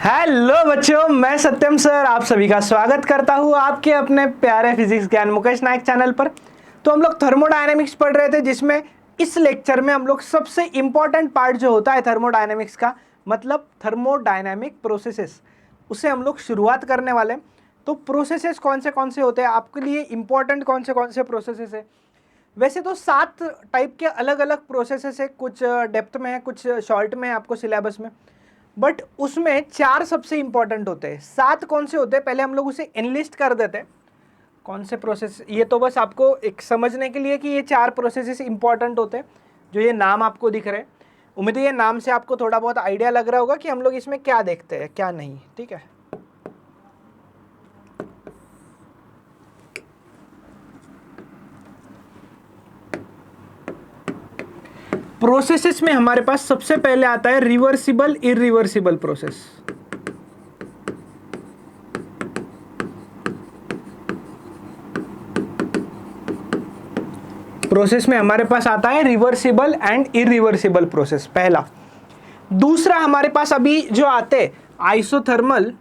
Hello बच्चों, मैं सत्यम sir आप सभी का स्वागत करता हूँ आपके अपने प्यारे फिजिक्स ज्ञान मुकेश नायक चैनल पर। तो हम लोग थर्मोडायनेमिक्स पढ़ रहे थे, जिसमें इस लेक्चर में हम लोग सबसे इंपॉर्टेंट पार्ट जो होता है थर्मोडायनेमिक्स का, मतलब थर्मोडायनेमिक प्रोसेसेस, उससे हम लोग शुरुआत करने वाले हैं। तो प्रोसेसेस कौन से होते हैं, आपके लिए इंपॉर्टेंट कौन से प्रोसेसेस है। वैसे तो 7 टाइप के अलग अलग प्रोसेसेस है, कुछ डेप्थ में है, कुछ शॉर्ट में है आपको सिलेबस में, बट उसमें 4 सबसे इंपॉर्टेंट होते हैं। 7 कौन से होते हैं, पहले हम लोग उसे एनलिस्ट कर देते हैं कौन से प्रोसेस। ये तो बस आपको एक समझने के लिए कि ये 4 प्रोसेसेस इंपॉर्टेंट होते हैं, जो ये नाम आपको दिख रहे हैं। उम्मीद है ये नाम से आपको थोड़ा बहुत आइडिया लग रहा होगा कि हम लोग इसमें क्या देखते हैं क्या नहीं, ठीक है। प्रोसेसेस में हमारे पास सबसे पहले आता है रिवर्सिबल इरिवर्सिबल प्रोसेस। प्रोसेस में हमारे पास आता है रिवर्सिबल एंड इरिवर्सिबल प्रोसेस, पहला। दूसरा हमारे पास अभी जो आते आइसोथर्मल,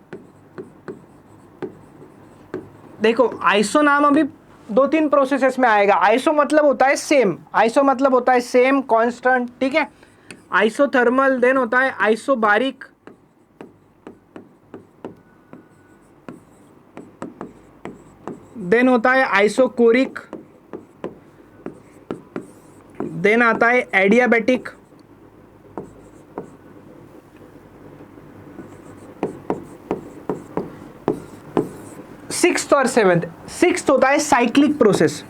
देखो आइसो नाम अभी 2-3 प्रोसेसेस में आएगा। आइसो मतलब होता है सेम, आइसो मतलब होता है सेम कांस्टेंट, ठीक है। आइसोथर्मल देन होता है आइसोबारिक, देन होता है आइसोकोरिक, देन आता है एडियाबेटिक, सिक्स्थ और सेवेंथ। सिक्स्थ होता है साइक्लिक प्रोसेस,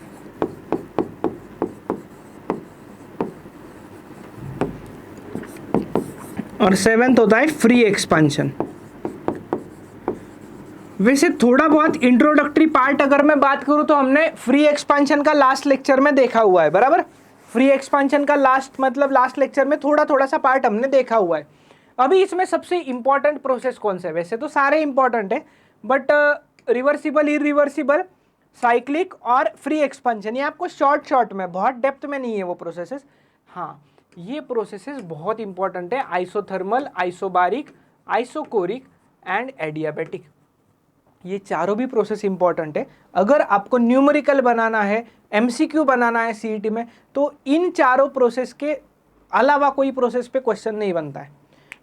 और सेवेंथ होता है फ्री एक्सपांशन। वैसे थोड़ा बहुत इंट्रोडक्टरी पार्ट अगर मैं बात करूं तो हमने फ्री एक्सपांशन का लास्ट लेक्चर में देखा हुआ है, बराबर। फ्री एक्सपांशन का लास्ट लेक्चर में थोड़ा सा पार्ट हमने देखा हुआ है। अभी इसमें सबसे इंपॉर्टेंट प्रोसेस कौन सा है, वैसे तो सारे इंपॉर्टेंट है, बट रिवर्सिबल इरिवर्सिबल साइक्लिक और फ्री एक्सपांशन, ये आपको शॉर्ट में, बहुत डेप्थ में नहीं है वो प्रोसेसेस। हाँ, ये प्रोसेसेस बहुत इंपॉर्टेंट है, isothermal, isobaric, isochoric and adiabatic. ये चारों भी प्रोसेस इंपॉर्टेंट है। अगर आपको न्यूमेरिकल बनाना है, एमसीक्यू बनाना है सीईटी में, तो इन चारों प्रोसेस के अलावा कोई प्रोसेस पे क्वेश्चन नहीं बनता है,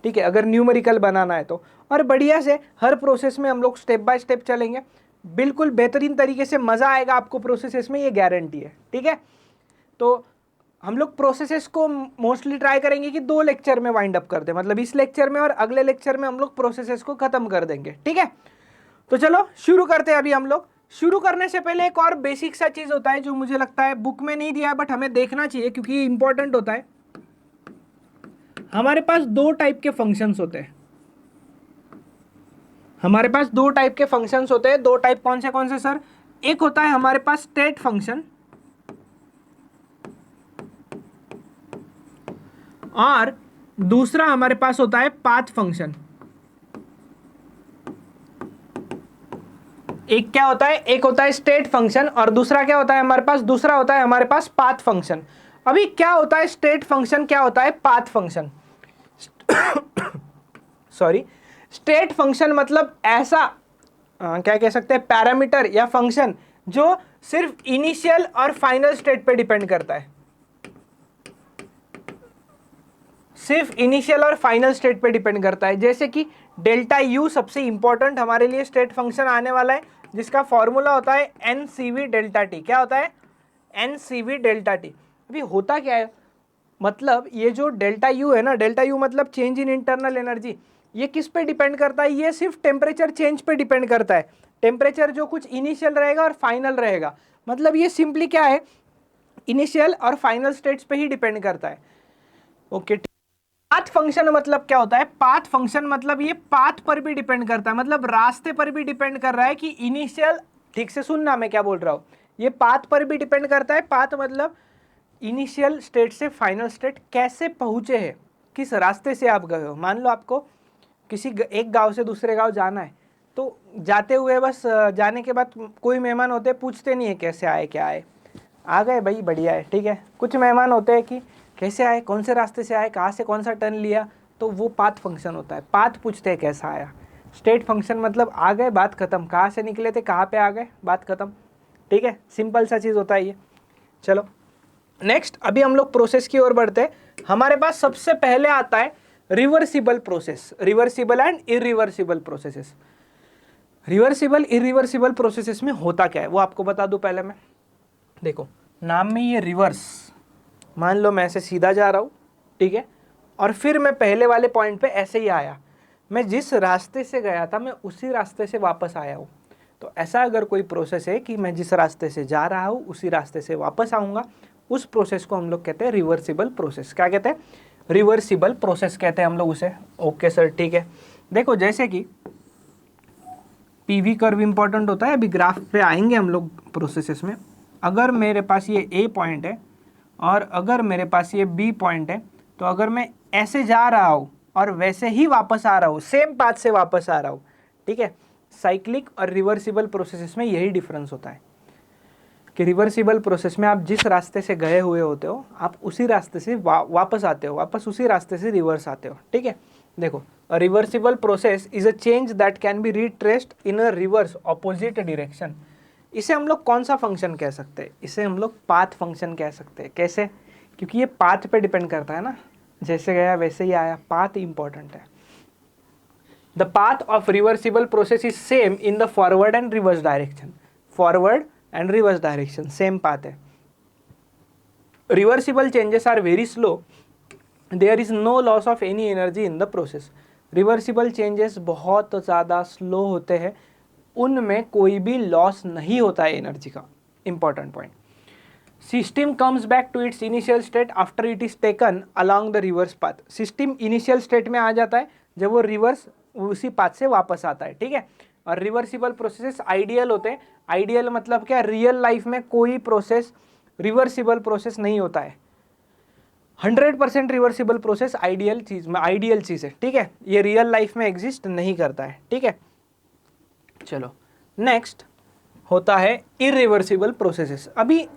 ठीक है, अगर न्यूमेरिकल बनाना है तो। और बढ़िया से हर प्रोसेस में हम लोग स्टेप बाय स्टेप चलेंगे, बिल्कुल बेहतरीन तरीके से मज़ा आएगा आपको प्रोसेसेस में, ये गारंटी है, ठीक है। तो हम लोग प्रोसेसेस को मोस्टली ट्राई करेंगे कि 2 लेक्चर में वाइंड अप कर दें, मतलब इस लेक्चर में और अगले लेक्चर में हम लोग प्रोसेसेस को खत्म कर देंगे, ठीक है। तो चलो शुरू करते हैं। अभी हम लोग शुरू करने से पहले एक और बेसिक सा चीज होता है जो मुझे लगता है बुक में नहीं दिया है, बट हमें देखना चाहिए क्योंकि ये इंपॉर्टेंट होता है। हमारे पास 2 टाइप के फंक्शंस होते हैं। हमारे पास 2 टाइप के फंक्शंस होते हैं। 2 टाइप कौन से सर? एक होता है हमारे पास स्टेट फंक्शन, और दूसरा हमारे पास होता है पाथ फंक्शन। एक क्या होता है, एक होता है स्टेट फंक्शन, और दूसरा क्या होता है हमारे पास, दूसरा होता है हमारे पास पाथ फंक्शन। अभी क्या होता है स्टेट फंक्शन, क्या होता है path function? Sorry, state function मतलब ऐसा क्या कह सकते हैं, पैरामीटर या फंक्शन जो सिर्फ इनिशियल और फाइनल स्टेट पे डिपेंड करता है, सिर्फ इनिशियल और फाइनल स्टेट पे डिपेंड करता है। जैसे कि डेल्टा यू सबसे इंपॉर्टेंट हमारे लिए स्टेट फंक्शन आने वाला है, जिसका फॉर्मूला होता है n C v delta T. क्या होता है? N C v delta T. अभी होता क्या है, मतलब ये जो डेल्टा यू है ना, डेल्टा यू मतलब चेंज इन इंटरनल एनर्जी, ये किस पे डिपेंड करता है? ये सिर्फ टेम्परेचर चेंज पे डिपेंड करता है। टेम्परेचर जो कुछ इनिशियल रहेगा और फाइनल रहेगा, मतलब ये सिंपली क्या है, इनिशियल और फाइनल स्टेट्स पे ही डिपेंड करता है। ओके, पाथ फंक्शन मतलब क्या होता है? पाथ फंक्शन मतलब ये पाथ पर भी डिपेंड करता है, मतलब रास्ते पर भी डिपेंड कर रहा है कि इनिशियल, ठीक से सुनना मैं क्या बोल रहा हूं, ये पाथ पर भी डिपेंड करता है। पाथ मतलब इनिशियल स्टेट से फाइनल स्टेट कैसे पहुंचे हैं, किस रास्ते से आप गए हो। मान लो आपको किसी एक गांव से दूसरे गांव जाना है, तो जाते हुए बस जाने के बाद कोई मेहमान होते हैं, पूछते नहीं है कैसे आए क्या आए, आ गए भाई बढ़िया है, ठीक है। कुछ मेहमान होते हैं कि कैसे आए, कौन से रास्ते से आए, कहाँ से कौन सा टर्न लिया, तो वो पाथ फंक्शन होता है। पाथ पूछते हैं कैसा आया, स्टेट फंक्शन मतलब आ गए, बात खत्म, कहाँ से निकले थे कहाँ पे आ गए, बात खत्म। ठीक है, सिंपल सा चीज़ होता है ये। चलो नेक्स्ट, अभी हम लोग प्रोसेस की ओर बढ़ते हैं। हमारे पास सबसे पहले आता है reversible process, reversible and irreversible processes. Reversible irreversible processes में होता क्या है वो आपको बता दूं पहले मैं। देखो नाम में ये रिवर्स, मान लो मैं ऐसे सीधा जा रहा हूँ, ठीक है, और फिर मैं पहले वाले पॉइंट पे ऐसे ही आया, मैं जिस रास्ते से गया था मैं उसी रास्ते से वापस आया हूँ। तो ऐसा अगर कोई प्रोसेस है कि मैं जिस रास्ते से जा रहा हूँ उसी रास्ते से वापस आऊँगा, उस प्रोसेस को हम लोग कहते हैं रिवर्सिबल प्रोसेस। क्या कहते हैं? रिवर्सिबल प्रोसेस कहते हैं हम लोग उसे। ओके सर, ठीक है। देखो जैसे कि पीवी कर्व इंपॉर्टेंट होता है, अभी ग्राफ पे आएंगे हम लोग प्रोसेसेस में। अगर मेरे पास ये ए पॉइंट है और अगर मेरे पास ये बी पॉइंट है, तो अगर मैं ऐसे जा रहा हूँ और वैसे ही वापस आ रहा हूँ, सेम पाथ से वापस आ रहा हूँ, ठीक है, साइक्लिक और रिवर्सिबल प्रोसेसेस में यही डिफरेंस होता है कि रिवर्सिबल प्रोसेस में आप जिस रास्ते से गए हुए होते हो आप उसी रास्ते से वापस आते हो, वापस उसी रास्ते से रिवर्स आते हो। ठीक है, देखो a reversible process is a change that can be retraced in a reverse opposite direction. इसे हम लोग कौन सा फंक्शन कह सकते हैं? इसे हम लोग पाथ फंक्शन कह सकते हैं। कैसे? क्योंकि ये पाथ पे डिपेंड करता है ना, जैसे गया वैसे ही आया, पाथ इंपॉर्टेंट है। The path of reversible process is same in the forward and reverse direction. Forward and reverse direction same path है। Reversible changes are very slow, there is no loss of any energy in the process. Reversible changes बहुत ज़्यादा slow होते हैं, उनमें कोई भी loss नहीं होता है एनर्जी का। Important point. System comes back to its initial state after it is taken along the reverse path. System initial state में आ जाता है जब वो रिवर्स उसी पाथ से वापस आता है। ठीक है, और रिवर्सिबल प्रोसेसेस आइडियल होते हैं। आइडियल मतलब क्या? रियल लाइफ में कोई प्रोसेस रिवर्सिबल प्रोसेस नहीं होता है। 100% रिवर्सिबल प्रोसेस आइडियल चीज़ है। ठीक है, ये रियल लाइफ में एग्जिस्ट नहीं करता है। ठीक है, चलो नेक्स्ट होता है इरिवर्सिबल प्रोसेसेस। अभी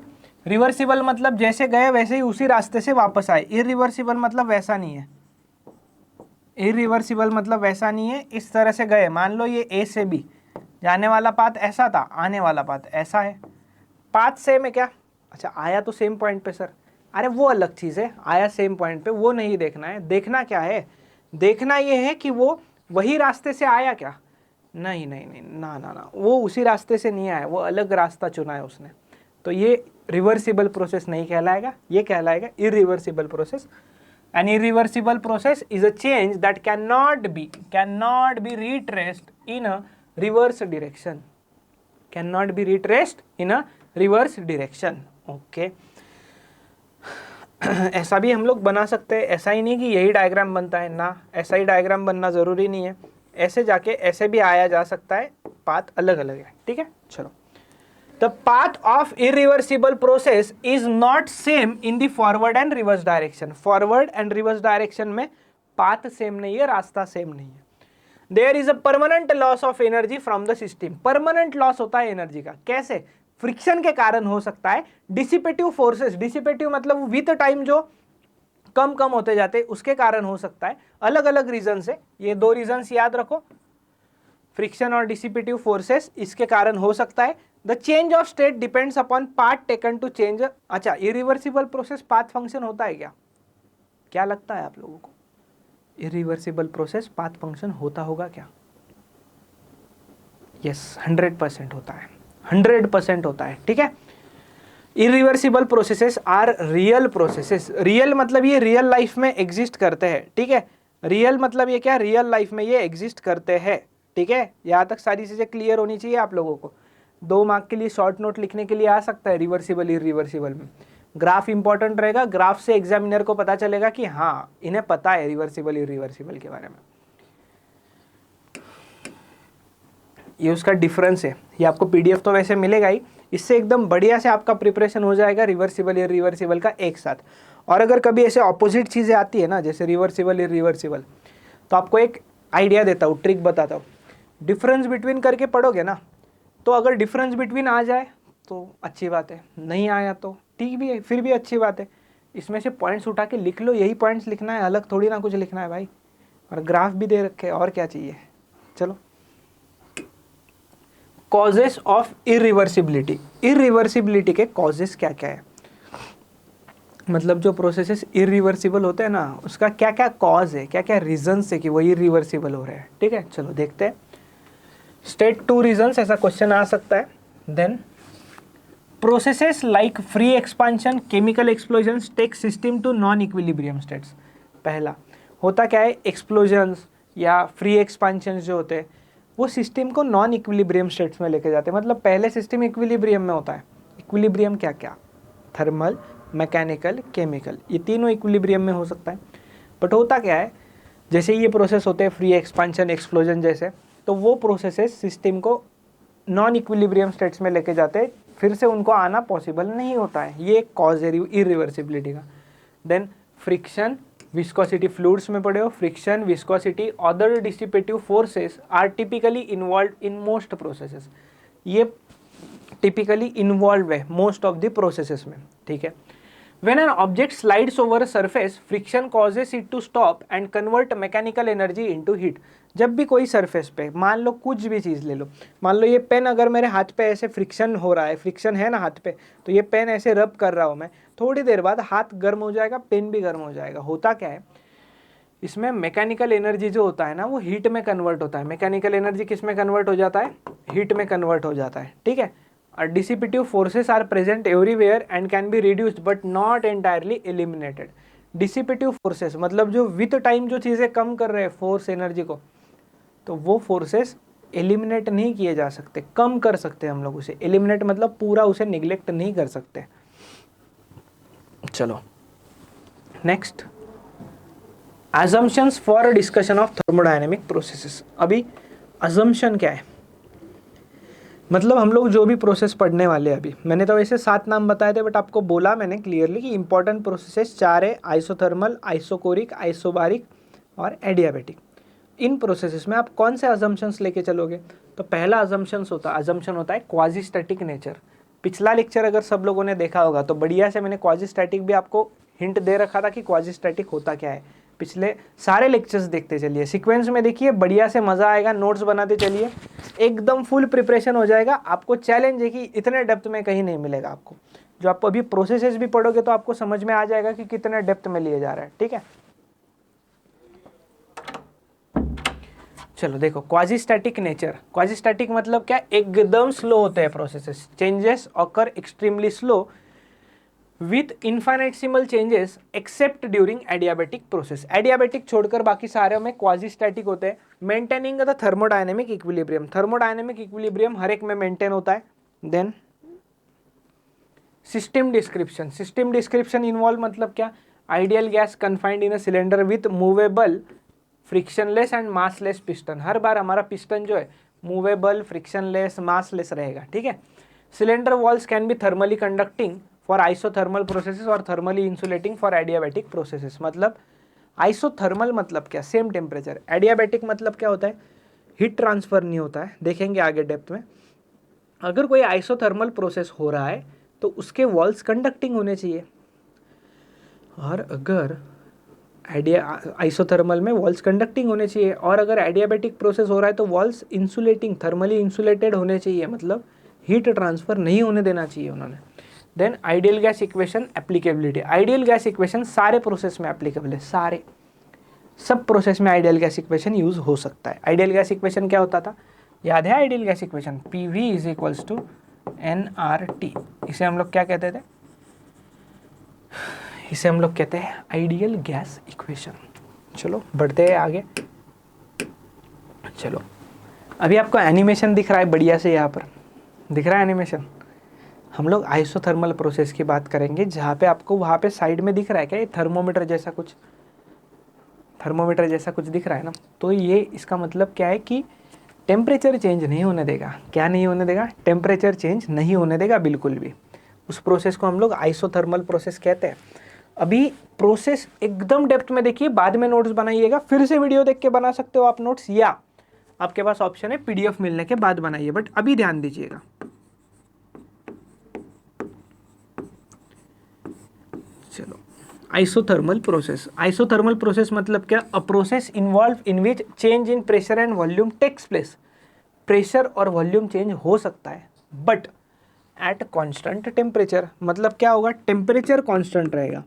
रिवर्सिबल मतलब जैसे गए वैसे ही उसी रास्ते से वापस आए। इरिवर्सिबल मतलब वैसा नहीं है। इरिवर्सिबल मतलब वैसा नहीं है, इस तरह से गए, मान लो ये ए से बी जाने वाला पाथ ऐसा था, आने वाला पाथ ऐसा है, पाथ सेम है क्या? अच्छा आया तो सेम पॉइंट पे सर, अरे वो अलग चीज़ है, आया सेम पॉइंट पे वो नहीं देखना है। देखना क्या है? देखना ये है कि वो वही रास्ते से आया क्या? नहीं नहीं नहीं, ना ना ना, वो उसी रास्ते से नहीं आया, वो अलग रास्ता चुना है उसने। तो ये रिवर्सिबल प्रोसेस नहीं कहलाएगा, ये कहलाएगा irreversible process. An irreversible process is a change that cannot be retraced in a reverse direction. Cannot be retraced in a reverse direction. Okay. ऐसा भी हम लोग बना सकते हैं, ऐसा ही नहीं कि यही डायग्राम बनता है ना, ऐसा ही डायग्राम बनना ज़रूरी नहीं है, ऐसे जाके ऐसे भी आया जा सकता है, पाथ अलग अलग है। ठीक है, चलो। The path of irreversible process is not same in the forward and reverse direction. Forward and reverse direction में path same नहीं है, रास्ता same नहीं है। There is a permanent loss of energy from the system. Permanent loss होता है energy का। कैसे? फ्रिक्शन के कारण हो सकता है। डिसिपेटिव फोर्सेस, डिसिपेटिव मतलब विद टाइम जो कम कम होते जाते हैं, उसके कारण हो सकता है। अलग अलग रीजन से, ये दो रीजन्स याद रखो, फ्रिक्शन और डिसिपेटिव फोर्सेस, इसके कारण हो सकता है। The change of state depends upon path taken to change. अच्छा, इरिवर्सिबल प्रोसेस पाथ फंक्शन होता है क्या? क्या लगता है आप लोगों को? इरिवर्सिबल प्रोसेस पाथ फंक्शन होता होगा क्या? यस, 100% होता है, 100% होता है। ठीक है, irreversible processes are real processes. Real मतलब ये रियल लाइफ में एग्जिस्ट करते हैं। ठीक है, रियल मतलब ये क्या? रियल लाइफ में ये एग्जिस्ट करते हैं। ठीक है, यहाँ तक सारी चीज़ें क्लियर होनी चाहिए आप लोगों को। 2 मार्क के लिए शॉर्ट नोट लिखने के लिए आ सकता है रिवर्सिबल इरिवर्सिबल में। ग्राफ इंपॉर्टेंट रहेगा, ग्राफ से एग्जामिनर को पता चलेगा कि हाँ इन्हें पता है रिवर्सिबल इरिवर्सिबल के बारे में। ये उसका डिफरेंस है। ये आपको पीडीएफ तो वैसे मिलेगा ही, इससे एकदम बढ़िया से आपका प्रिपरेशन हो जाएगा रिवर्सिबल इरिवर्सिबल का एक साथ। और अगर कभी ऐसे ऑपोजिट चीज़ें आती है ना, जैसे रिवर्सिबल इरिवर्सिबल, तो आपको एक आइडिया देता हूँ, ट्रिक बताता हूँ। डिफरेंस बिटवीन करके पढ़ोगे ना, तो अगर डिफरेंस बिटवीन आ जाए तो अच्छी बात है, नहीं आया तो ठीक भी है, फिर भी अच्छी बात है। इसमें से पॉइंट्स उठा के लिख लो, यही पॉइंट्स लिखना है, अलग थोड़ी ना कुछ लिखना है भाई। और ग्राफ भी दे रखे, और क्या चाहिए। चलो, कॉजेस ऑफ इरिवर्सिबिलिटी। इरिवर्सिबिलिटी के कॉजेस क्या क्या है, मतलब जो प्रोसेसेस इरिवर्सिबल होते हैं ना, उसका क्या क्या कॉज है, क्या क्या रीजंस है कि वो इरिवर्सिबल हो रहे हैं। ठीक है, चलो देखते हैं। स्टेट 2 रीजंस, ऐसा क्वेश्चन आ सकता है। Then processes like free expansion, chemical explosions take system to non equilibrium states. पहला होता क्या है, एक्सप्लोजन्स या फ्री एक्सपांशन जो होते हैं वो सिस्टम को नॉन इक्विलिब्रियम स्टेट्स में लेके जाते हैं। मतलब पहले सिस्टम इक्विलिब्रियम में होता है। इक्विलिब्रियम क्या क्या, थर्मल, मैकेनिकल, केमिकल, ये तीनों इक्विलिब्रियम में हो सकता है। बट होता क्या है, जैसे ये प्रोसेस होते हैं फ्री एक्सपांशन, एक्सप्लोजन जैसे, तो वो प्रोसेसेस सिस्टम को नॉन इक्विलिब्रियम स्टेट्स में लेके जाते हैं, फिर से उनको आना पॉसिबल नहीं होता है। ये एक कॉज है इरिवर्सिबिलिटी का। देन फ्रिक्शन, विस्कोसिटी, फ्लूइड्स में पढ़े हो, friction, viscosity, other dissipative forces are typically involve in most processes. ये टिपिकली इन्वॉल्व है मोस्ट ऑफ द प्रोसेसेस में। ठीक है, When an object slides over a surface, friction causes it to stop and convert mechanical energy into heat. जब भी कोई surface पे, मान लो कुछ भी चीज़ ले लो, मान लो ये पेन अगर मेरे हाथ पे ऐसे फ्रिक्शन हो रहा है, फ्रिक्शन है ना हाथ पे, तो ये पेन ऐसे रब कर रहा हूँ मैं, थोड़ी देर बाद हाथ गर्म हो जाएगा, पेन भी गर्म हो जाएगा। होता क्या है, इसमें मैकेनिकल एनर्जी जो होता है ना वो हीट में कन्वर्ट होता है। मैकेनिकल एनर्जी किस में कन्वर्ट हो जाता है, हीट में कन्वर्ट हो जाता है। ठीक है, dissipative forces are present everywhere and can be reduced but not entirely eliminated. Dissipative forces मतलब जो विथ टाइम जो चीज़ें कम कर रहे हैं फोर्स एनर्जी को, तो वो फोर्सेस एलिमिनेट नहीं किए जा सकते, कम कर सकते हम लोग उसे। एलिमिनेट मतलब पूरा उसे निगलेक्ट नहीं कर सकते। चलो next, assumptions for discussion of thermodynamic processes. अभी assumption क्या है, मतलब हम लोग जो भी प्रोसेस पढ़ने वाले हैं, अभी मैंने तो वैसे 7 नाम बताए थे, बट आपको बोला मैंने क्लियरली कि इंपॉर्टेंट प्रोसेसेस 4 है, आइसोथर्मल, आइसोकोरिक, आइसोबारिक और एडियाबेटिक। इन प्रोसेसेस में आप कौन से अजम्पशंस लेके चलोगे, तो पहला अजम्पशन होता है क्वाजी स्टैटिक नेचर। पिछला लेक्चर अगर सब लोगों ने देखा होगा तो बढ़िया से मैंने क्वाजी स्टैटिक भी आपको हिंट दे रखा था कि क्वाजी स्टैटिक होता क्या है। पिछले सारे लेक्चर्स देखते चलिए, सीक्वेंस में देखिए, बढ़िया से मज़ा आएगा, नोट्स बनाते चलिए, एकदम फुल प्रिपरेशन हो जाएगा। आपको चैलेंज है कि इतने डेप्थ में कहीं नहीं मिलेगा आपको। जो आप अभी प्रोसेसेस भी पढ़ोगे तो आपको समझ में आ जाएगा कि कितने डेप्थ में लिए जा रहा है। ठीक है, चलो देखो, quasi static nature. Quasi static मतलब क्या, एकदम स्लो होते हैं processes, changes occur extremely slow with infinitesimal changes except during adiabatic process. Adiabatic छोड़कर बाकी सारे में क्वाजी स्टैटिक होते हैं। Maintaining the thermodynamic equilibrium, thermodynamic equilibrium हर एक में मेंटेन होता है। Then system description, system description involve मतलब क्या, ideal gas confined in a cylinder with movable, frictionless and massless piston. हर बार हमारा पिस्टन जो है मूवेबल, फ्रिक्शनलेस, मासलेस रहेगा। ठीक है, cylinder walls can be thermally conducting for isothermal processes और thermally insulating for adiabatic processes. मतलब आइसोथर्मल मतलब क्या, सेम टेम्परेचर। एडियाबेटिक मतलब क्या होता है, हीट ट्रांसफर नहीं होता है, देखेंगे आगे डेप्थ में। अगर कोई आइसोथर्मल प्रोसेस हो रहा है तो उसके वॉल्स कंडक्टिंग होने चाहिए, और अगर आइसोथर्मल में वॉल्स कंडक्टिंग होने चाहिए, और अगर एडियाबेटिक प्रोसेस हो रहा है तो वॉल्स इंसुलेटिंग, थर्मली इंसुलेटेड होने चाहिए, मतलब हीट ट्रांसफर नहीं होने देना चाहिए उन्होंने। Then ideal gas equation applicability. Ideal gas equation सारे प्रोसेस में एप्लीकेबल है, सारे सब प्रोसेस में आइडियल गैस इक्वेशन यूज हो सकता है। आइडियल गैस इक्वेशन क्या होता था, याद है ideal gas equation, PV is equals to nRT। इसे हम लोग क्या कहते थे, इसे हम लोग कहते हैं आइडियल गैस इक्वेशन। चलो बढ़ते हैं आगे। चलो अभी आपको एनिमेशन दिख रहा है बढ़िया से, यहाँ पर दिख रहा है एनिमेशन। हम लोग आइसोथर्मल प्रोसेस की बात करेंगे, जहाँ पे आपको वहाँ पे साइड में दिख रहा है क्या, ये थर्मोमीटर जैसा कुछ, थर्मोमीटर जैसा कुछ दिख रहा है ना, तो ये इसका मतलब क्या है कि टेम्परेचर चेंज नहीं होने देगा। क्या नहीं होने देगा, टेम्परेचर चेंज नहीं होने देगा बिल्कुल भी। उस प्रोसेस को हम लोग आइसोथर्मल प्रोसेस कहते हैं। अभी प्रोसेस एकदम डेप्थ में देखिए, बाद में नोट्स बनाइएगा, फिर से वीडियो देख के बना सकते हो आप नोट्स, या आपके पास ऑप्शन है PDF मिलने के बाद बनाइए, बट अभी ध्यान दीजिएगा। चलो आइसोथर्मल प्रोसेस। आइसोथर्मल प्रोसेस मतलब क्या? A process involve in which change in pressure and volume takes place. Pressure और वॉल्यूम चेंज हो सकता है बट एट कांस्टेंट टेम्परेचर। मतलब क्या होगा? टेम्परेचर कांस्टेंट रहेगा।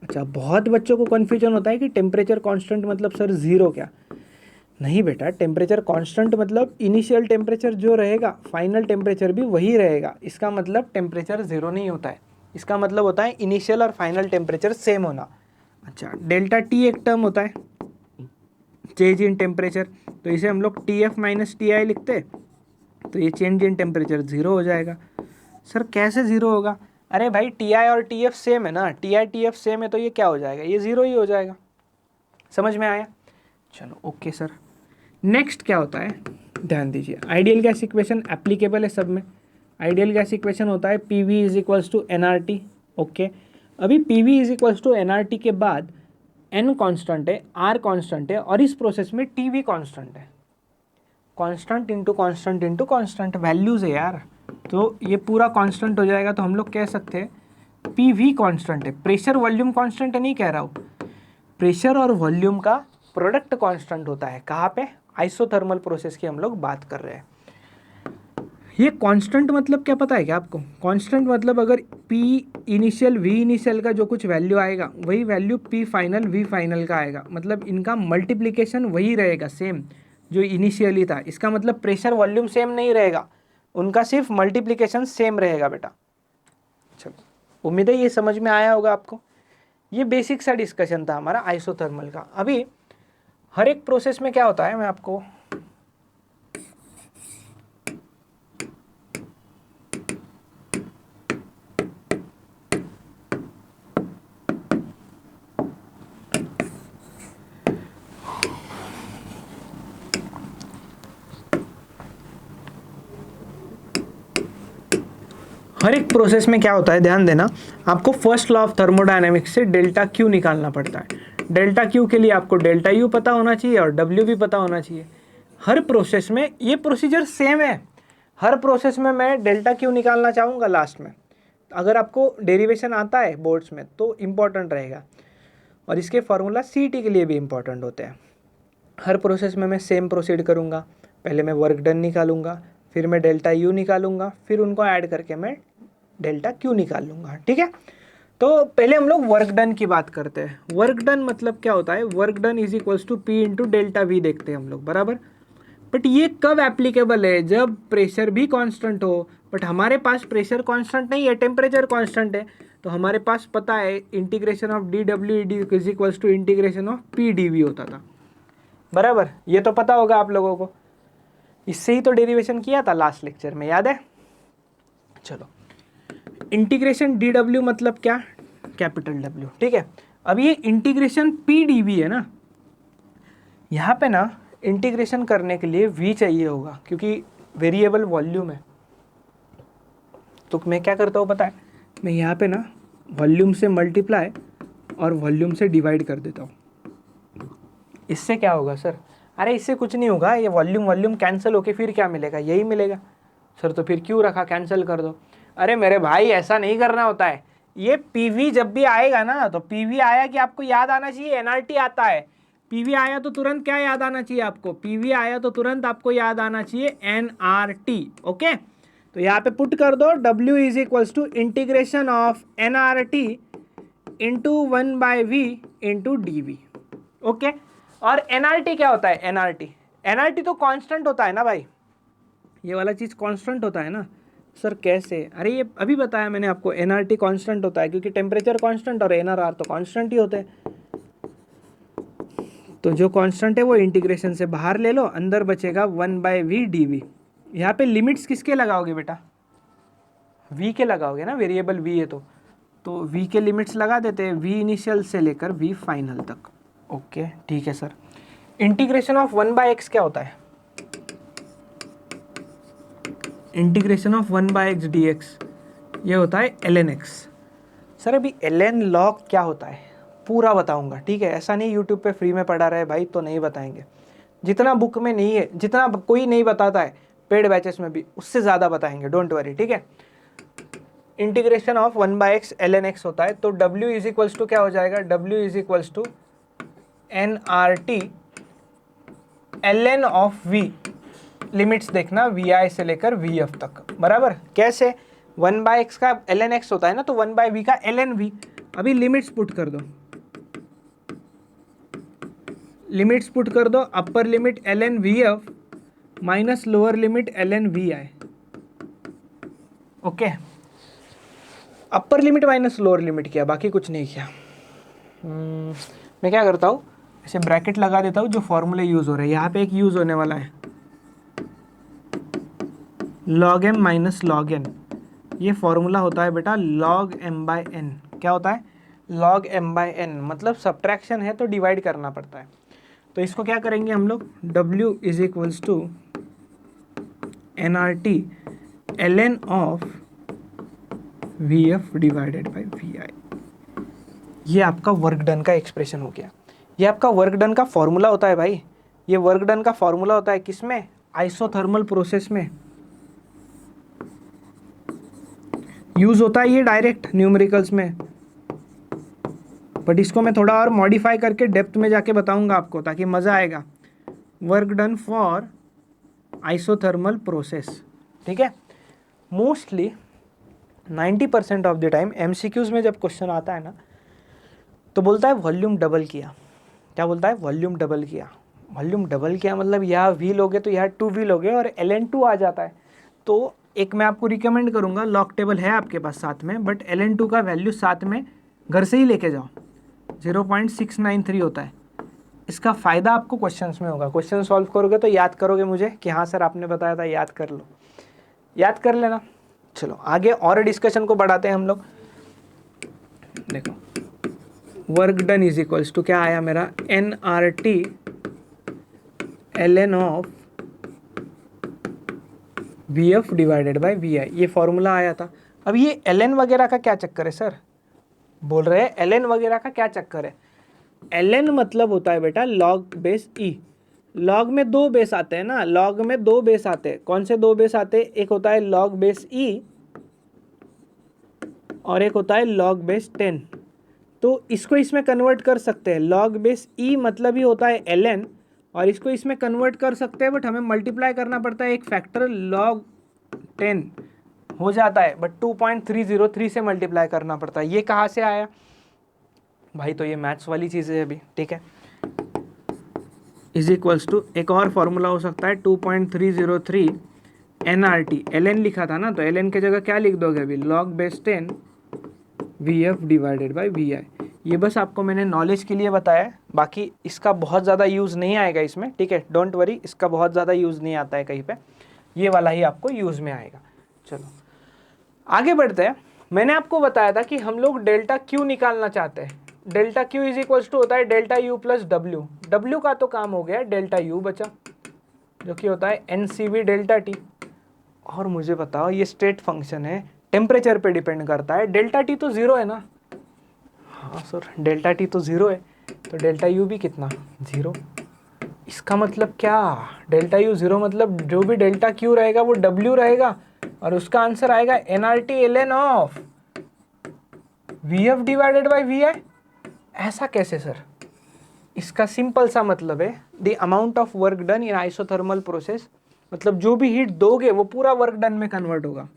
अच्छा, बहुत बच्चों को कन्फ्यूजन होता है कि टेम्परेचर कांस्टेंट मतलब सर जीरो क्या? नहीं बेटा, टेम्परेचर कांस्टेंट मतलब इनिशियल टेम्परेचर जो रहेगा फाइनल टेम्परेचर भी वही रहेगा। इसका मतलब टेम्परेचर जीरो नहीं होता है, इसका मतलब होता है इनिशियल और फाइनल टेम्परेचर सेम होना। अच्छा, डेल्टा टी एक टर्म होता है चेंज इन टेम्परेचर, तो इसे हम लोग T F minus T I लिखते, तो ये चेंज इन टेम्परेचर जीरो हो जाएगा। सर कैसे जीरो होगा? अरे भाई टी आई और टी एफ सेम है ना, T I T F same है तो ये क्या हो जाएगा? ये जीरो ही हो जाएगा। समझ में आया? चलो ओके सर। नेक्स्ट क्या होता है ध्यान दीजिए, आइडियल गैस इक्वेशन एप्लीकेबल है सब में। आइडियल गैस इक्वेशन होता है P V is equals to N R T. Okay, अभी P V is equals to N R T के बाद एन कांस्टेंट है, आर कांस्टेंट है, और इस प्रोसेस में टी वी कांस्टेंट है। Constant into constant into constant values है यार, तो ये पूरा कांस्टेंट हो जाएगा। तो हम लोग कह सकते हैं पी वी कांस्टेंट है, प्रेशर वॉल्यूम कांस्टेंट है नहीं कह रहा हूँ, प्रेशर और वॉल्यूम का प्रोडक्ट कांस्टेंट होता है। कहाँ पे? आइसोथर्मल प्रोसेस की हम लोग बात कर रहे हैं। ये कांस्टेंट मतलब क्या पता है क्या आपको? कांस्टेंट मतलब अगर P इनिशियल V इनिशियल का जो कुछ वैल्यू आएगा वही value P final V final का आएगा। मतलब इनका मल्टीप्लिकेशन वही रहेगा सेम जो इनिशियली था। इसका मतलब प्रेशर वॉल्यूम सेम नहीं रहेगा, उनका सिर्फ मल्टीप्लिकेशन सेम रहेगा बेटा। चलो, उम्मीद है ये समझ में आया होगा आपको। ये बेसिक सा डिस्कशन था हमारा आइसोथर्मल का। अभी हर एक प्रोसेस में क्या होता है, मैं आपको हर एक प्रोसेस में क्या होता है ध्यान देना, आपको फर्स्ट लॉ ऑफ थर्मोडायनेमिक्स से डेल्टा क्यू निकालना पड़ता है। डेल्टा क्यू के लिए आपको डेल्टा यू पता होना चाहिए और डब्ल्यू भी पता होना चाहिए। हर प्रोसेस में ये प्रोसीजर सेम है। हर प्रोसेस में मैं डेल्टा क्यू निकालना चाहूँगा लास्ट में। अगर आपको डेरिवेशन आता है बोर्ड्स में तो इम्पॉर्टेंट रहेगा, और इसके फार्मूला CT के लिए भी इम्पॉर्टेंट होते हैं। हर प्रोसेस में मैं सेम प्रोसीड करूँगा। पहले मैं वर्क डन निकालूंगा, फिर मैं डेल्टा यू निकालूंगा, फिर उनको ऐड करके मैं डेल्टा क्यू निकाल लूँगा। ठीक है, तो पहले हम लोग वर्क डन की बात करते हैं। वर्क डन मतलब क्या होता है? Work done is equals to P into delta V देखते हैं हम लोग, बराबर। बट ये कब एप्लीकेबल है? जब प्रेशर भी कांस्टेंट हो, बट हमारे पास प्रेशर कांस्टेंट नहीं है, टेम्परेचर कांस्टेंट है। तो हमारे पास पता है integration of d W e d is equals to integration of P d V होता था, बराबर। ये तो पता होगा आप लोगों को, इससे ही तो डेरिवेशन किया था लास्ट लेक्चर में, याद है? चलो, इंटीग्रेशन डी डब्ल्यू मतलब क्या? Capital W. ठीक है, अब ये इंटीग्रेशन पी डी वी है ना, यहाँ पे ना इंटीग्रेशन करने के लिए v चाहिए होगा क्योंकि वेरिएबल वॉल्यूम है। तो मैं क्या करता हूँ पता है? मैं यहाँ पे ना वॉल्यूम से मल्टीप्लाई और वॉल्यूम से डिवाइड कर देता हूँ। इससे क्या होगा सर? अरे इससे कुछ नहीं होगा, ये वॉल्यूम वॉल्यूम कैंसिल होके फिर क्या मिलेगा? यही मिलेगा। सर तो फिर क्यों रखा, कैंसिल कर दो। अरे मेरे भाई ऐसा नहीं करना होता है। ये पीवी जब भी आएगा ना, तो पीवी आया कि आपको याद आना चाहिए एनआरटी आता है। पीवी आया तो तुरंत क्या याद आना चाहिए आपको? पीवी आया तो तुरंत आपको याद आना चाहिए एनआरटी। ओके, तो यहाँ पे पुट कर दो W is equals to integration of nRT into 1/v into d. Okay, और एनआरटी क्या होता है? एनआरटी तो कांस्टेंट होता है ना भाई, ये वाला चीज़ कांस्टेंट होता है ना। सर कैसे? अरे ये अभी बताया मैंने आपको, एनआरटी कांस्टेंट होता है क्योंकि टेम्परेचर कांस्टेंट और एनआरआर तो कांस्टेंट ही होते हैं। तो जो कांस्टेंट है वो इंटीग्रेशन से बाहर ले लो, अंदर बचेगा 1/v dv। यहाँ पे लिमिट्स किसके लगाओगे बेटा? v के लगाओगे ना, वेरिएबल v है तो v के लिमिट्स लगा देते हैं, v इनिशियल से लेकर v फाइनल तक। ओके ठीक है सर। इंटीग्रेशन ऑफ 1/x क्या होता है? इंटीग्रेशन ऑफ 1/x dx ये होता है ln x। सर अभी ln log क्या होता है पूरा बताऊंगा, ठीक है? ऐसा नहीं यूट्यूब पे फ्री में पढ़ा रहे भाई तो नहीं बताएंगे। जितना बुक में नहीं है, जितना कोई नहीं बताता है पेड बैचेस में भी, उससे ज़्यादा बताएंगे, डोंट वरी, ठीक है? Integration of 1/x ln x होता है, तो w इज इक्वल्स टू क्या हो जाएगा, w is equals to nRT ln of v, limits देखना vi से लेकर vf तक, बराबर। कैसे, 1/x का ln x होता है ना, तो 1/v का ln v। अभी लिमिट्स पुट कर दो, लिमिट्स पुट कर दो, upper limit ln vf minus lower limit ln vi। Okay, upper limit minus lower limit किया, बाकी कुछ नहीं किया। मैं क्या करता हूँ, ऐसे ब्रैकेट लगा देता हूँ, जो फॉर्मूले यूज हो रहे हैं यहाँ पे एक यूज होने वाला है log m minus log n। ये फॉर्मूला होता है बेटा log m/n। क्या होता है, log m/n, मतलब सब्ट्रैक्शन है तो डिवाइड करना पड़ता है। तो इसको क्या करेंगे हम लोग, w is equals to nRT ln of vf divided by vi। ये आपका वर्क डन का एक्सप्रेशन हो गया। ये आपका वर्क डन का फॉर्मूला होता है भाई, ये वर्क डन का फॉर्मूला होता है किसमें, आइसोथर्मल प्रोसेस में यूज होता है ये डायरेक्ट न्यूमेरिकल्स में, बट इसको मैं थोड़ा और मॉडिफाई करके डेप्थ में जाके बताऊंगा आपको, ताकि मज़ा आएगा। Work done for isothermal process, ठीक है। Mostly 90% of the time MCQs में जब क्वेश्चन आता है ना, तो बोलता है वॉल्यूम डबल किया। क्या बोलता है, वॉल्यूम डबल किया। वॉल्यूम डबल किया मतलब यहाँ v लोगे तो यहाँ 2v लोगे और ln2 आ जाता है। तो एक मैं आपको रिकमेंड करूँगा, लॉग टेबल है आपके पास साथ में, बट ln2 का वैल्यू साथ में घर से ही लेके जाओ, 0.693 होता है। इसका फ़ायदा आपको क्वेश्चंस में होगा, क्वेश्चन सॉल्व करोगे तो याद करोगे मुझे कि हाँ सर आपने बताया था, याद कर लो, याद कर लेना। चलो आगे और डिस्कशन को बढ़ाते हैं हम लोग। देखो work done is equals to क्या आया मेरा, nRT ln of vf divided by vi, ये फॉर्मूला आया था। अब ये ln वगैरह का क्या चक्कर है सर, बोल रहे हैं ln वगैरह का क्या चक्कर है। ln मतलब होता है बेटा log बेस e। log में दो बेस आते हैं ना, log में दो बेस आते हैं। कौन से दो बेस आते हैं, एक होता है log बेस e और एक होता है log बेस 10। तो इसको इसमें कन्वर्ट कर सकते हैं, log बेस e मतलब ही होता है ln, और इसको इसमें कन्वर्ट कर सकते हैं, बट हमें मल्टीप्लाई करना पड़ता है, एक फैक्टर log 10 हो जाता है, बट 2.303 से मल्टीप्लाई करना पड़ता है। ये कहाँ से आया भाई, तो ये मैथ्स वाली चीज़ है अभी, ठीक है। इज इक्वल्स टू एक और फॉर्मूला हो सकता है 2.303 nRT, ln लिखा था ना, तो ln की जगह क्या लिख दोगे अभी, log base 10 vf divided by vi। ये बस आपको मैंने नॉलेज के लिए बताया है, बाकी इसका बहुत ज़्यादा यूज़ नहीं आएगा इसमें, ठीक है, डोंट वरी, इसका बहुत ज़्यादा यूज़ नहीं आता है कहीं पे, ये वाला ही आपको यूज़ में आएगा। चलो आगे बढ़ते हैं। मैंने आपको बताया था कि हम लोग डेल्टा क्यू निकालना चाहते हैं। Delta Q is equals to होता है delta U plus W. W का तो काम हो गया, डेल्टा यू बचा जो कि होता है NCV डेल्टा टी। और मुझे बताओ ये स्टेट फंक्शन है, टेम्परेचर पे डिपेंड करता है, डेल्टा टी तो ज़ीरो है ना, हाँ सर डेल्टा टी तो ज़ीरो है, तो डेल्टा यू भी कितना, ज़ीरो। इसका मतलब क्या, डेल्टा यू ज़ीरो मतलब जो भी डेल्टा क्यू रहेगा वो डब्ल्यू रहेगा, और उसका आंसर आएगा nRT ln of vf divided by vi। ऐसा कैसे सर, इसका सिंपल सा मतलब है the amount of work done in isothermal process, मतलब जो भी हीट दोगे वो पूरा वर्क डन में कन्वर्ट होगा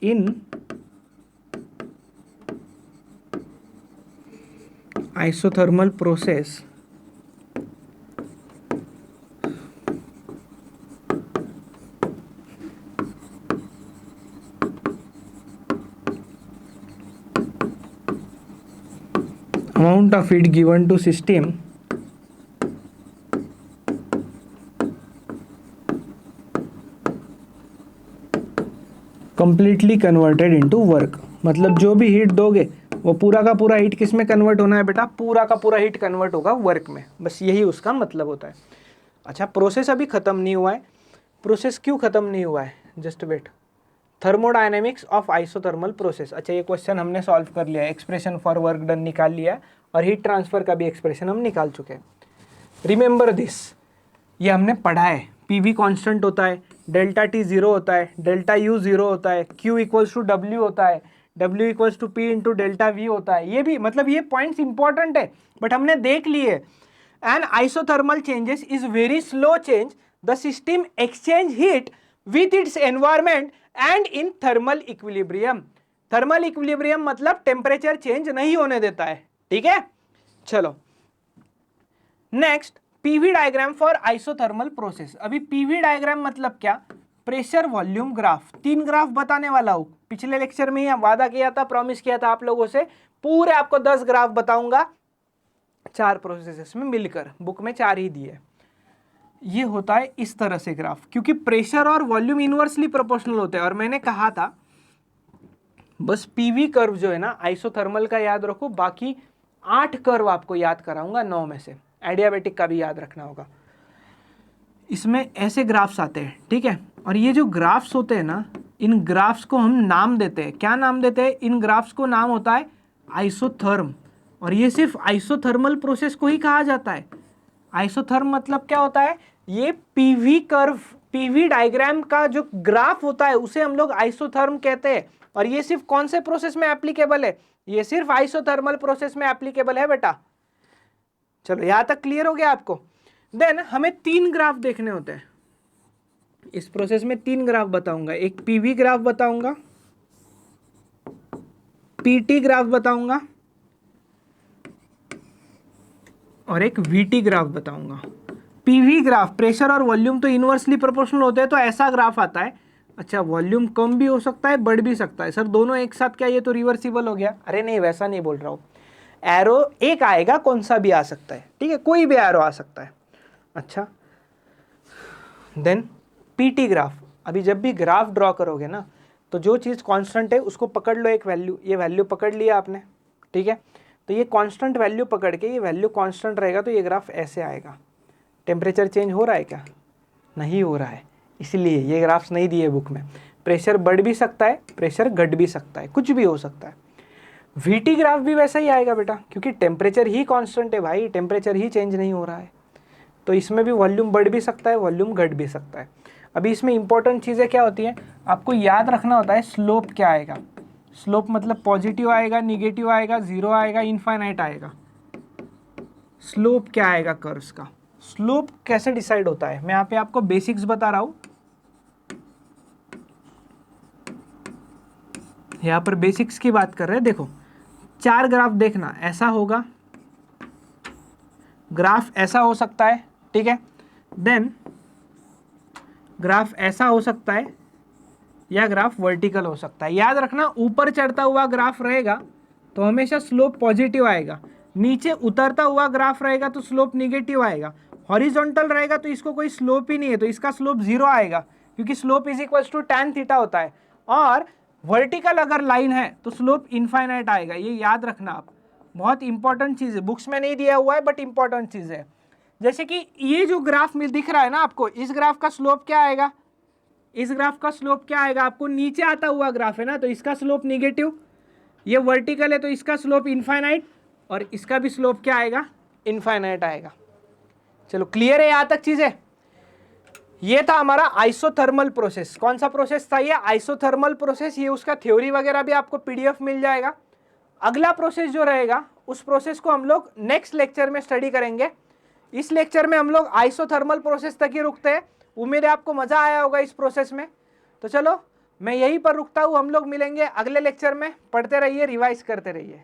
in isothermal process amount of heat given to system completely converted into work। मतलब जो भी हीट दोगे वो पूरा का पूरा हीट किस में कन्वर्ट होना है बेटा, पूरा का पूरा हीट कन्वर्ट होगा वर्क में, बस यही उसका मतलब होता है। अच्छा प्रोसेस अभी ख़त्म नहीं हुआ है, प्रोसेस क्यों ख़त्म नहीं हुआ है, just wait. Thermodynamics of isothermal process, अच्छा ये क्वेश्चन हमने सॉल्व कर लिया, एक्सप्रेशन फॉर वर्क डन निकाल लिया, और हीट ट्रांसफ़र का भी एक्सप्रेशन हम निकाल चुके हैं। रिमेंबर दिस, ये हमने पढ़ा है, पीवी कांस्टेंट होता है, डेल्टा टी जीरो होता है, डेल्टा यू जीरो होता है, क्यू इक्वल्स टू डब्ल्यू होता है, W equals to P into delta V होता है। ये भी मतलब ये पॉइंट्स इंपॉर्टेंट है बट हमने देख लिए। And isothermal changes is very slow change, the system exchange heat with its environment and in thermal equilibrium. Thermal equilibrium मतलब टेम्परेचर चेंज नहीं होने देता है, ठीक है। चलो next, PV diagram for isothermal process. अभी पीवी डायग्राम मतलब क्या, प्रेशर वॉल्यूम ग्राफ। 3 ग्राफ बताने वाला हूं, पिछले लेक्चर में ही वादा किया था, प्रॉमिस किया था आप लोगों से, पूरे आपको 10 ग्राफ बताऊंगा 4 प्रोसेसेस में मिलकर, बुक में 4 ही दिए। ये होता है इस तरह से ग्राफ, क्योंकि प्रेशर और वॉल्यूम इनवर्सली प्रोपोर्शनल होते हैं। और मैंने कहा था बस पीवी कर्व जो है ना आइसोथर्मल का याद रखो, बाकी 8 कर्व आपको याद कराऊंगा 9 में से, एडियाबेटिक का भी याद रखना होगा। इसमें ऐसे ग्राफ्स आते हैं, ठीक है। और ये जो ग्राफ्स होते हैं ना, इन ग्राफ्स को हम नाम देते हैं। क्या नाम देते हैं? इन ग्राफ्स को नाम होता है आइसोथर्म। और ये सिर्फ आइसोथर्मल प्रोसेस को ही कहा जाता है। आइसोथर्म मतलब क्या होता है, ये पीवी कर्व, पीवी डायग्राम का जो ग्राफ होता है उसे हम लोग आइसोथर्म कहते हैं। और ये सिर्फ कौन से प्रोसेस में एप्लीकेबल है? ये सिर्फ आइसोथर्मल प्रोसेस में एप्लीकेबल है बेटा। चलो यहां तक क्लियर हो गया आपको। देन हमें 3 ग्राफ देखने होते हैं इस प्रोसेस में। 3 ग्राफ बताऊंगा, एक पीवी ग्राफ बताऊंगा, पीटी ग्राफ बताऊंगा और एक वीटी ग्राफ बताऊंगा। पीवी ग्राफ, प्रेशर और वॉल्यूम तो इनवर्सली प्रोपोर्शनल होते हैं, तो ऐसा ग्राफ आता है। अच्छा, वॉल्यूम कम भी हो सकता है, बढ़ भी सकता है। सर दोनों एक साथ क्या, ये तो रिवर्सिबल हो गया? अरे नहीं, वैसा नहीं बोल रहा हूं। एरो एक आएगा, कौन सा भी आ सकता है, ठीक है, कोई भी एरो आ सकता है। अच्छा, देन पीटी ग्राफ। अभी जब भी ग्राफ ड्रॉ करोगे ना, तो जो चीज़ कांस्टेंट है उसको पकड़ लो, एक वैल्यू, ये वैल्यू पकड़ लिया आपने, ठीक है। तो ये कांस्टेंट वैल्यू पकड़ के, ये वैल्यू कांस्टेंट रहेगा तो ये ग्राफ ऐसे आएगा। टेम्परेचर चेंज हो रहा है क्या? नहीं हो रहा है, इसलिए ये ग्राफ्स नहीं दिए बुक में। प्रेशर बढ़ भी सकता है, प्रेशर घट भी सकता है, कुछ भी हो सकता है। वीटी ग्राफ भी वैसा ही आएगा बेटा, क्योंकि टेम्परेचर ही कांस्टेंट है भाई, टेम्परेचर ही चेंज नहीं हो रहा है। तो इसमें भी वॉल्यूम बढ़ भी सकता है, वॉल्यूम घट भी सकता है। अभी इसमें इंपॉर्टेंट चीज़ें क्या होती हैं, आपको याद रखना होता है। स्लोप क्या आएगा? स्लोप मतलब पॉजिटिव आएगा, निगेटिव आएगा, जीरो आएगा, इनफाइनाइट आएगा। स्लोप क्या आएगा कर्व्स का? स्लोप कैसे डिसाइड होता है? मैं यहाँ पे आपको बेसिक्स बता रहा हूँ। यहाँ पर बेसिक्स की बात कर रहे हैं। देखो 4 ग्राफ देखना, ऐसा होगा, ग्राफ ऐसा हो सकता है, ठीक है। देन ग्राफ ऐसा हो सकता है, या ग्राफ वर्टिकल हो सकता है। याद रखना, ऊपर चढ़ता हुआ ग्राफ रहेगा तो हमेशा स्लोप पॉजिटिव आएगा, नीचे उतरता हुआ ग्राफ रहेगा तो स्लोप निगेटिव आएगा, हॉरिजॉन्टल रहेगा तो इसको कोई स्लोप ही नहीं है तो इसका स्लोप 0 आएगा, क्योंकि slope is equals to tan theta होता है। और वर्टिकल अगर लाइन है तो स्लोप इनफाइनाइट आएगा। ये याद रखना आप, बहुत इंपॉर्टेंट चीज़ है, बुक्स में नहीं दिया हुआ है बट इंपॉर्टेंट चीज़ है। जैसे कि ये जो ग्राफ में दिख रहा है ना आपको, इस ग्राफ का स्लोप क्या आएगा? इस ग्राफ का स्लोप क्या आएगा आपको? नीचे आता हुआ ग्राफ है ना, तो इसका स्लोप निगेटिव। ये वर्टिकल है तो इसका स्लोप इनफाइनाइट, और इसका भी स्लोप क्या आएगा? इनफाइनाइट आएगा। चलो क्लियर है यहाँ तक चीजें? ये था हमारा आइसोथर्मल प्रोसेस। कौन सा प्रोसेस था ये? Isothermal process. ये उसका थ्योरी वगैरह भी आपको पीडीएफ मिल जाएगा। अगला प्रोसेस जो रहेगा उस प्रोसेस को हम लोग नेक्स्ट लेक्चर में स्टडी करेंगे। इस लेक्चर में हम लोग आइसोथर्मल प्रोसेस तक ही रुकते हैं। उम्मीद है आपको मजा आया होगा इस प्रोसेस में। तो चलो मैं यहीं पर रुकता हूँ, हम लोग मिलेंगे अगले लेक्चर में। पढ़ते रहिए, रिवाइज करते रहिए।